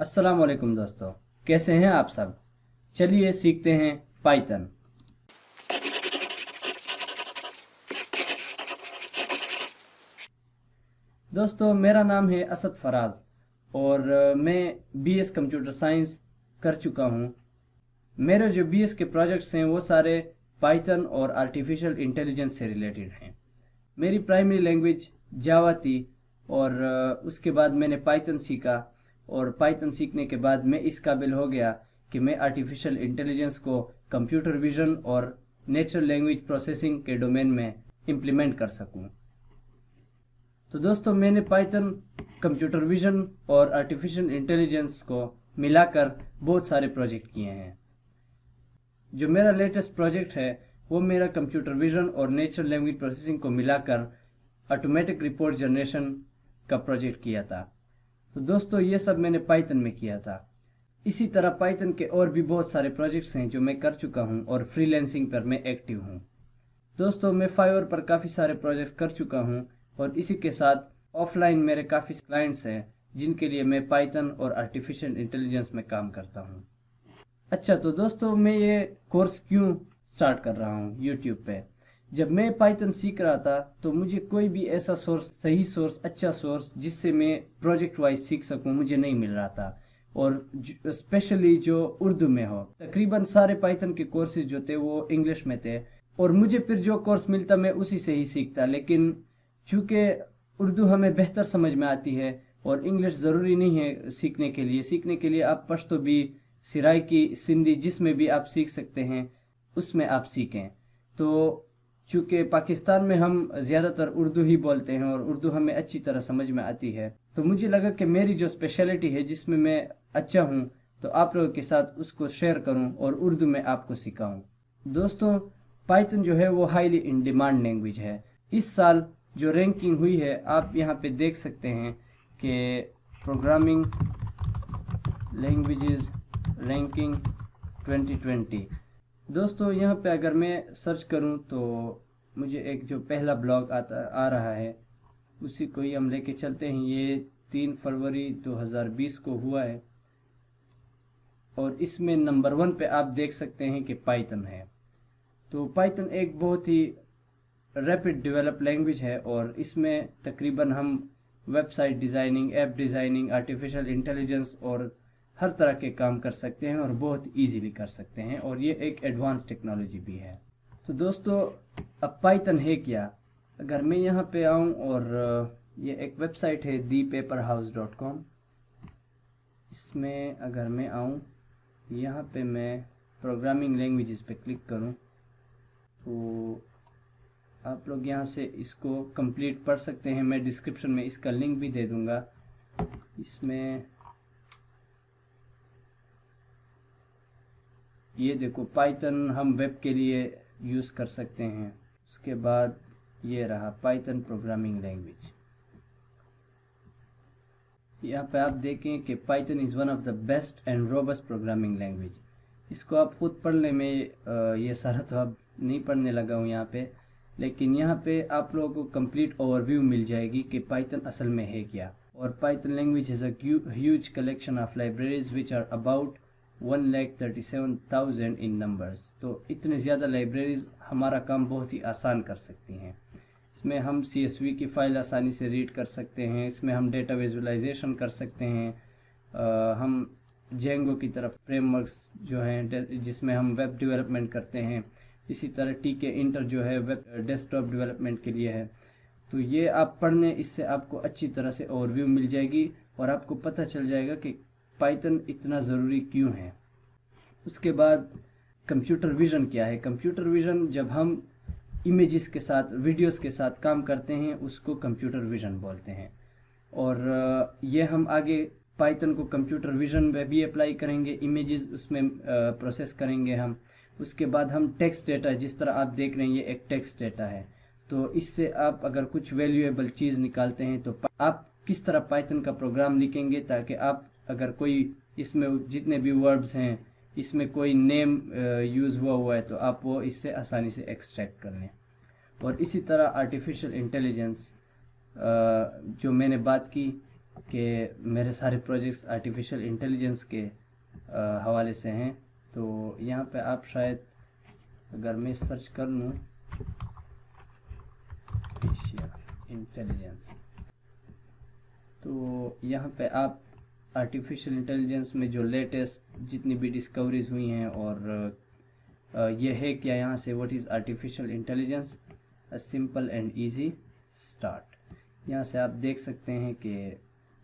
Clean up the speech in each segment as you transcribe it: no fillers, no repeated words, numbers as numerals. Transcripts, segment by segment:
अस्सलाम वालेकुम दोस्तों, कैसे हैं आप सब। चलिए सीखते हैं पाइथन। दोस्तों, मेरा नाम है असद फराज और मैं बीएस कंप्यूटर साइंस कर चुका हूँ। मेरे जो बीएस के प्रोजेक्ट्स हैं वो सारे पाइथन और आर्टिफिशियल इंटेलिजेंस से रिलेटेड हैं। मेरी प्राइमरी लैंग्वेज जावा थी और उसके बाद मैंने पाइथन सीखा और पाइथन सीखने के बाद मैं इस काबिल हो गया कि मैं आर्टिफिशियल इंटेलिजेंस को कंप्यूटर विजन और नेचुरल लैंग्वेज प्रोसेसिंग के डोमेन में इम्प्लीमेंट कर सकूं। तो दोस्तों, मैंने पाइथन, कंप्यूटर विजन और आर्टिफिशियल इंटेलिजेंस को मिलाकर बहुत सारे प्रोजेक्ट किए हैं। जो मेरा लेटेस्ट प्रोजेक्ट है वो मेरा कंप्यूटर विजन और नेचुरल लैंग्वेज प्रोसेसिंग को मिलाकर ऑटोमेटिक रिपोर्ट जनरेशन का प्रोजेक्ट किया था। तो दोस्तों, ये सब मैंने पाइथन में किया था। इसी तरह पाइथन के और भी बहुत सारे प्रोजेक्ट्स हैं जो मैं कर चुका हूं और फ्रीलांसिंग पर मैं एक्टिव हूं। दोस्तों, मैं फाइवर पर काफ़ी सारे प्रोजेक्ट्स कर चुका हूं और इसी के साथ ऑफलाइन मेरे काफ़ी क्लाइंट्स हैं जिनके लिए मैं पाइथन और आर्टिफिशियल इंटेलिजेंस में काम करता हूं। अच्छा, तो दोस्तों, मैं ये कोर्स क्यों स्टार्ट कर रहा हूँ यूट्यूब पे। जब मैं पाइथन सीख रहा था तो मुझे कोई भी ऐसा सोर्स, सही सोर्स, अच्छा सोर्स जिससे मैं प्रोजेक्ट वाइज सीख सकूं मुझे नहीं मिल रहा था, और स्पेशली जो उर्दू में हो। तकरीबन सारे पाइथन के कोर्सेज जो थे वो इंग्लिश में थे और मुझे फिर जो कोर्स मिलता मैं उसी से ही सीखता। लेकिन चूँकि उर्दू हमें बेहतर समझ में आती है और इंग्लिश ज़रूरी नहीं है सीखने के लिए। सीखने के लिए आप पश्तो भी, सिराइकी, सिंधी, जिसमें भी आप सीख सकते हैं उसमें आप सीखें। तो चूँकि पाकिस्तान में हम ज़्यादातर उर्दू ही बोलते हैं और उर्दू हमें अच्छी तरह समझ में आती है, तो मुझे लगा कि मेरी जो स्पेशलिटी है जिसमें मैं अच्छा हूँ तो आप लोगों के साथ उसको शेयर करूँ और उर्दू में आपको सिखाऊँ। दोस्तों, पाइथन जो है वो हाईली इन डिमांड लैंग्वेज है। इस साल जो रैंकिंग हुई है आप यहाँ पे देख सकते हैं कि प्रोग्रामिंग लैंग्वेजेस रैंकिंग 2020। दोस्तों, यहाँ पे अगर मैं सर्च करूँ तो मुझे एक जो पहला ब्लॉग आ रहा है उसी को ही हम लेके चलते हैं। ये 3 फरवरी 2020 को हुआ है और इसमें नंबर 1 पे आप देख सकते हैं कि पाइथन है। तो पाइथन एक बहुत ही रैपिड डेवलप लैंग्वेज है और इसमें तकरीबन हम website designing, app designing, artificial intelligence और हर तरह के काम कर सकते हैं और बहुत इजीली कर सकते हैं, और ये एक एडवांस टेक्नोलॉजी भी है। तो दोस्तों, अब पाइथन है क्या। अगर मैं यहाँ पे आऊँ और ये एक वेबसाइट है thepaperhouse.com, इसमें अगर मैं आऊँ, यहाँ पे मैं प्रोग्रामिंग लैंग्वेजेस पे क्लिक करूँ तो आप लोग यहाँ से इसको कंप्लीट पढ़ सकते हैं। मैं डिस्क्रिप्शन में इसका लिंक भी दे दूँगा। इसमें ये देखो, पाइथन हम वेब के लिए यूज़ कर सकते हैं। उसके बाद ये रहा पाइथन प्रोग्रामिंग लैंग्वेज। यहाँ पे आप देखें कि Python is one of the best and robust programming language. इसको आप खुद पढ़ने में ये सारा तो अब नहीं पढ़ने लगा हूँ यहाँ पे, लेकिन यहाँ पे आप लोगों को कंप्लीट ओवरव्यू मिल जाएगी कि पाइथन असल में है क्या। और Python language has a huge collection of libraries which are about 1,37,000 in numbers. तो इतने ज़्यादा लाइब्रेरीज हमारा काम बहुत ही आसान कर सकती हैं। इसमें हम CSV की फ़ाइल आसानी से रीड कर सकते हैं। इसमें हम डेटा विजुअलाइजेशन कर सकते हैं। हम जेंगो की तरफ फ्रेमवर्क्स जो हैं जिसमें हम वेब डेवलपमेंट करते हैं। इसी तरह TK इंटर जो है वेब डेस्कटॉप डेवलपमेंट के लिए है। तो ये आप पढ़ने, इससे आपको अच्छी तरह से ओवरव्यू मिल जाएगी और आपको पता चल जाएगा कि पाइथन इतना ज़रूरी क्यों है। उसके बाद कंप्यूटर विज़न क्या है। कंप्यूटर विज़न जब हम इमेजेस के साथ, वीडियोस के साथ काम करते हैं उसको कंप्यूटर विज़न बोलते हैं। और ये हम आगे पाइथन को कंप्यूटर विज़न में भी अप्लाई करेंगे, इमेजेस उसमें प्रोसेस करेंगे हम। उसके बाद हम टेक्स्ट डेटा, जिस तरह आप देख रहे हैं ये एक टेक्स्ट डेटा है, तो इससे आप अगर कुछ वैल्यूएबल चीज़ निकालते हैं तो आप किस तरह पाइथन का प्रोग्राम लिखेंगे ताकि आप अगर कोई इसमें जितने भी वर्ब्स हैं इसमें कोई नेम यूज़ हुआ है तो आप वो इससे आसानी से एक्सट्रैक्ट कर लें। और इसी तरह आर्टिफिशियल इंटेलिजेंस जो मैंने बात की, कि मेरे सारे प्रोजेक्ट्स आर्टिफिशियल इंटेलिजेंस के हवाले से हैं। तो यहाँ पे आप शायद अगर मैं सर्च कर लूँ आर्टिफिशियल इंटेलिजेंस, तो यहाँ पे आप आर्टिफिशियल इंटेलिजेंस में जो लेटेस्ट जितनी भी डिस्कवरीज हुई हैं और ये है क्या यहाँ से what is artificial intelligence, a simple and easy start. यहाँ से आप देख सकते हैं कि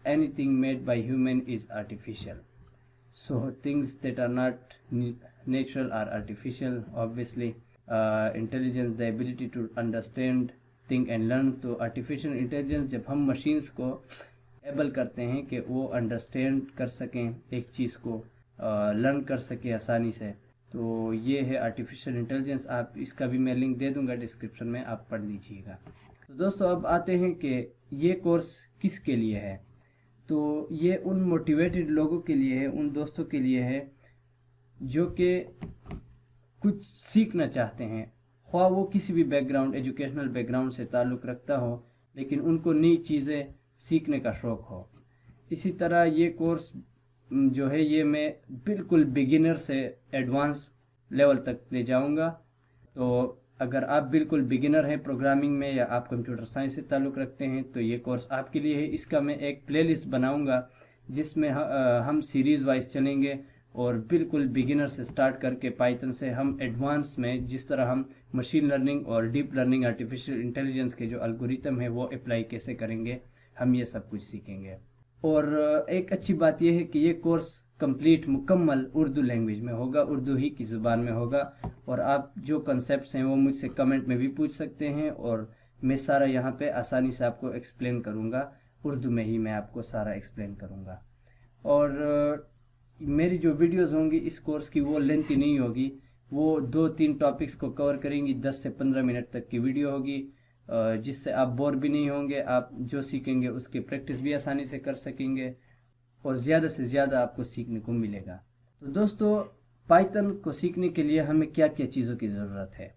anything made by human is artificial, so things that are not natural are artificial. Obviously intelligence the ability to understand, think and learn. तो artificial intelligence जब हम मशीन्स को एबल करते हैं कि वो अंडरस्टैंड कर सकें एक चीज़ को, लर्न कर सकें आसानी से, तो ये है आर्टिफिशियल इंटेलिजेंस। आप इसका भी मैं लिंक दे दूंगा डिस्क्रिप्शन में, आप पढ़ लीजिएगा। तो दोस्तों अब आते हैं कि ये कोर्स किसके लिए है। तो ये उन मोटिवेटेड लोगों के लिए है, उन दोस्तों के लिए है जो कि कुछ सीखना चाहते हैं, ख्वाह वो किसी भी बैकग्राउंड, एजुकेशनल बैकग्राउंड से ताल्लुक़ रखता हो, लेकिन उनको नई चीज़ें सीखने का शौक़ हो। इसी तरह ये कोर्स जो है ये मैं बिल्कुल बिगिनर से एडवांस लेवल तक ले जाऊंगा। तो अगर आप बिल्कुल बिगिनर हैं प्रोग्रामिंग में या आप कंप्यूटर साइंस से ताल्लुक़ रखते हैं तो ये कोर्स आपके लिए है। इसका मैं एक प्लेलिस्ट बनाऊंगा जिसमें हम सीरीज़ वाइज चलेंगे और बिल्कुल बिगिनर से स्टार्ट करके पाइथन से हम एडवांस में जिस तरह हम मशीन लर्निंग और डीप लर्निंग आर्टिफिशियल इंटेलिजेंस के जो एल्गोरिथम है वो अप्लाई कैसे करेंगे, हम ये सब कुछ सीखेंगे। और एक अच्छी बात यह है कि ये कोर्स कंप्लीट मुकम्मल उर्दू लैंग्वेज में होगा, उर्दू ही की ज़ुबान में होगा। और आप जो कॉन्सेप्ट्स हैं वो मुझसे कमेंट में भी पूछ सकते हैं और मैं सारा यहाँ पे आसानी से आपको एक्सप्लेन करूँगा, उर्दू में ही मैं आपको सारा एक्सप्लेन करूँगा। और मेरी जो वीडियोस होंगी इस कोर्स की वो लेंथी नहीं होगी, वो 2-3 टॉपिक्स को कवर करेंगी, 10 से 15 मिनट तक की वीडियो होगी, जिससे आप बोर भी नहीं होंगे। आप जो सीखेंगे उसकी प्रैक्टिस भी आसानी से कर सकेंगे और ज़्यादा से ज़्यादा आपको सीखने को मिलेगा। तो दोस्तों पाइथन को सीखने के लिए हमें क्या क्या चीज़ों की ज़रूरत है।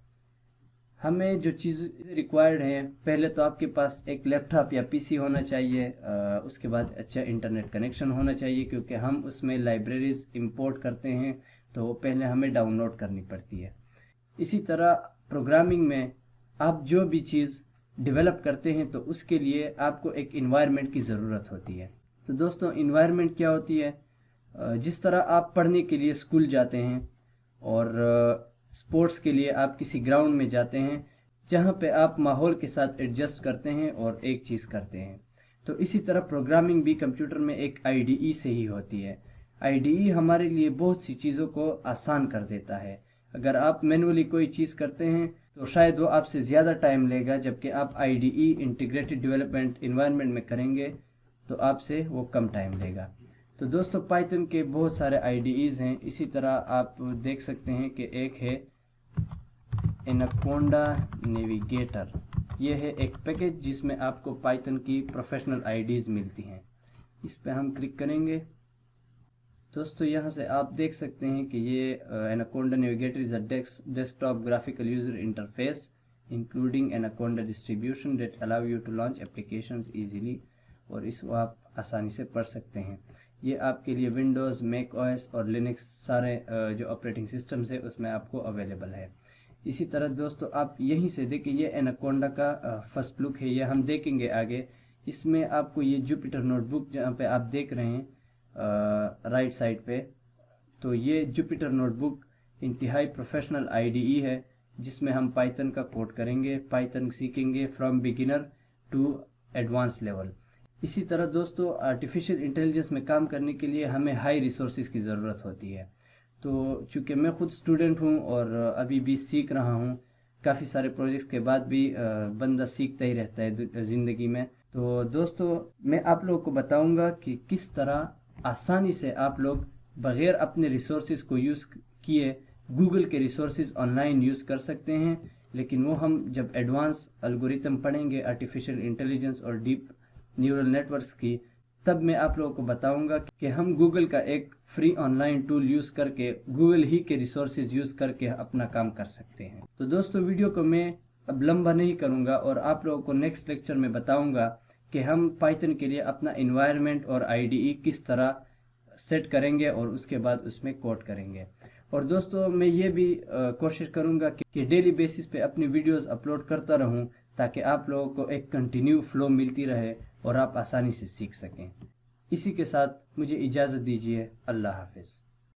हमें जो चीज़ रिक्वायर्ड है, पहले तो आपके पास एक लैपटॉप या पीसी होना चाहिए, उसके बाद अच्छा इंटरनेट कनेक्शन होना चाहिए, क्योंकि हम उसमें लाइब्रेरीज इंपोर्ट करते हैं तो वो पहले हमें डाउनलोड करनी पड़ती है। इसी तरह प्रोग्रामिंग में आप जो भी चीज़ डेवलप करते हैं तो उसके लिए आपको एक इन्वायरमेंट की ज़रूरत होती है। तो दोस्तों इन्वायरमेंट क्या होती है, जिस तरह आप पढ़ने के लिए स्कूल जाते हैं और स्पोर्ट्स के लिए आप किसी ग्राउंड में जाते हैं जहाँ पे आप माहौल के साथ एडजस्ट करते हैं और एक चीज़ करते हैं, तो इसी तरह प्रोग्रामिंग भी कंप्यूटर में एक आईडीई से ही होती है। आईडीई हमारे लिए बहुत सी चीज़ों को आसान कर देता है। अगर आप मैनुअली कोई चीज़ करते हैं तो शायद वो आपसे ज़्यादा टाइम लेगा, जबकि आप आईडीई इंटीग्रेटेड डेवलपमेंट इन्वायरमेंट में करेंगे तो आपसे वो कम टाइम लेगा। तो दोस्तों पाइथन के बहुत सारे आईडीईज़ हैं। इसी तरह आप देख सकते हैं कि एक है एनाकोंडा नेविगेटर। ये है एक पैकेज जिसमें आपको पाइथन की प्रोफेशनल आईडीज़ मिलती हैं। इस पर हम क्लिक करेंगे। दोस्तों यहाँ से आप देख सकते हैं कि ये Anaconda Navigator is a desktop graphical user interface including Anaconda distribution that allow you to launch applications easily. और इसको आप आसानी से पढ़ सकते हैं। ये आपके लिए विंडोज़, मैक ओएस और लिनक्स सारे जो ऑपरेटिंग सिस्टम्स है उसमें आपको अवेलेबल है। इसी तरह दोस्तों आप यहीं से देखिए, ये एनाकोंडा का फर्स्ट लुक है, ये हम देखेंगे आगे। इसमें आपको ये जुपिटर नोटबुक जहाँ पे आप देख रहे हैं राइट साइड पे, तो ये जुपिटर नोटबुक इंतहाई प्रोफेशनल आईडीई है जिसमें हम पाइथन का कोड करेंगे, पाइथन सीखेंगे from beginner to advance level. इसी तरह दोस्तों आर्टिफिशियल इंटेलिजेंस में काम करने के लिए हमें हाई रिसोर्सेज की ज़रूरत होती है। तो चूँकि मैं खुद स्टूडेंट हूँ और अभी भी सीख रहा हूँ, काफ़ी सारे प्रोजेक्ट्स के बाद भी बंदा सीखता ही रहता है ज़िंदगी में। तो दोस्तों मैं आप लोगों को बताऊँगा कि किस तरह आसानी से आप लोग बग़ैर अपने रिसोर्सेज को यूज़ किए गूगल के रिसोर्सेज ऑनलाइन यूज़ कर सकते हैं। लेकिन वो हम जब एडवांस एल्गोरिथम पढ़ेंगे आर्टिफिशियल इंटेलिजेंस और डीप न्यूरल नेटवर्क्स की, तब मैं आप लोगों को बताऊंगा कि हम गूगल का एक फ्री ऑनलाइन टूल यूज़ करके गूगल ही के रिसोर्सेज यूज़ करके अपना काम कर सकते हैं। तो दोस्तों वीडियो को मैं अब लंबा नहीं करूंगा और आप लोगों को नेक्स्ट लेक्चर में बताऊंगा کہ ہم پائتن کے لیے اپنا انوائرمنٹ اور IDE کس طرح سیٹ کریں گے اور اس کے بعد اس میں کوڈ کریں گے۔ اور دوستو میں یہ بھی کوشش کروں گا کہ ڈیلی بیسس پہ اپنی ویڈیوز اپلوڈ کرتا رہوں تاکہ آپ لوگوں کو ایک کنٹینیو فلو ملتی رہے اور آپ آسانی سے سیکھ سکیں۔ اسی کے ساتھ مجھے اجازت دیجیے، اللہ حافظ۔